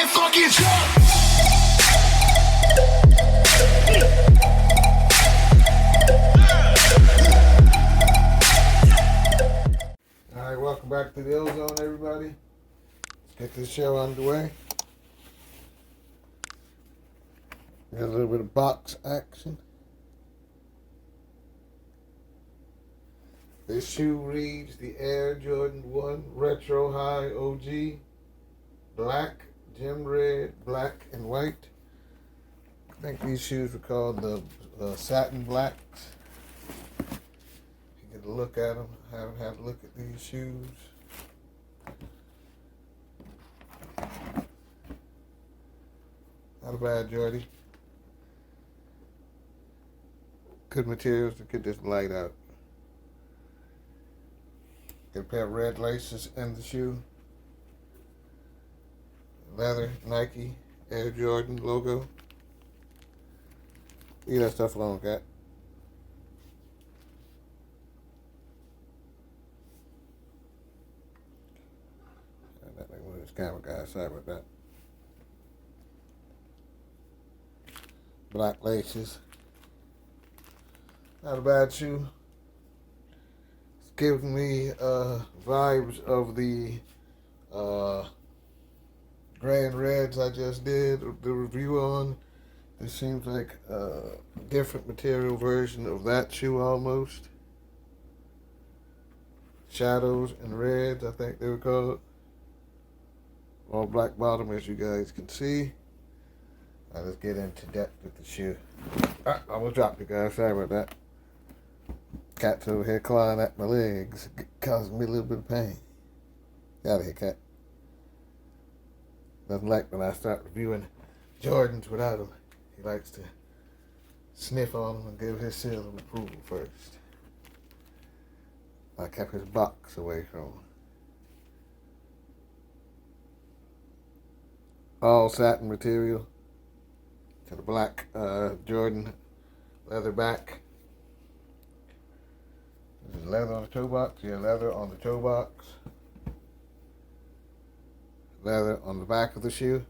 Everybody fucking jump! Alright, welcome back to the Ozone, everybody. Let's get this show underway. Got a little bit of box action. This shoe reads the Air Jordan 1 Retro High OG. Black, gem red, black, and white. I think these shoes were called the Satin Blacks. You get a look at them. I haven't had a look at these shoes. Not a bad Jordy. Good materials to get this light out. Get a pair of red laces in the shoe. Leather, Nike, Air Jordan logo. Leave that stuff alone, cat. That ain't one of this camera guy. Sorry about that. Black laces. Not a bad shoe. It's giving me vibes of the gray and reds I just did the review on. It seems like a different material version of that shoe almost. Shadows and reds, I think they were called. All black bottom, as you guys can see. Now let's get into depth with the shoe. I almost dropped it, guys. Sorry about that. Cat's over here clawing at my legs, causing me a little bit of pain. Get out of here, cat. Doesn't like when I start reviewing Jordans without him. He likes to sniff on them and give his seal of approval first. I kept his box away from him. All satin material. To the black Jordan leather back. This is leather on the toe box. Yeah, leather on the toe box. Leather on the back of the shoe.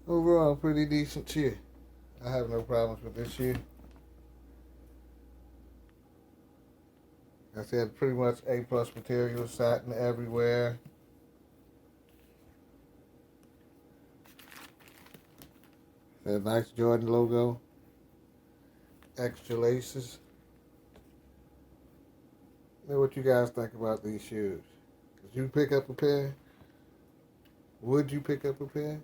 Overall, pretty decent shoe. I have no problems with this shoe. Like I said, pretty much A+ material, satin everywhere. A nice Jordan logo. Extra laces. Know what you guys think about these shoes? Did you pick up a pair? Would you pick up a pair?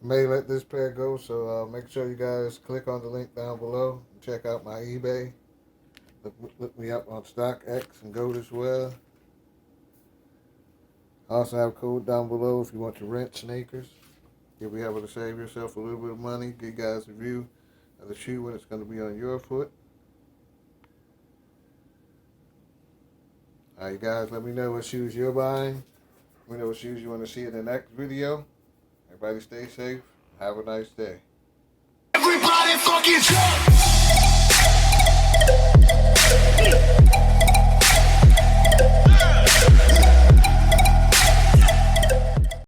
May let this pair go, so make sure you guys click on the link down below and check out my eBay. Look me up on StockX and Goat as well. I also have a code down below if you want to rent sneakers. You'll be able to save yourself a little bit of money. Give you guys a review of the shoe when it's going to be on your foot. Alright guys, let me know what shoes you're buying. Let me know what shoes you want to see in the next video. Everybody stay safe. Have a nice day. Everybody fucking jump!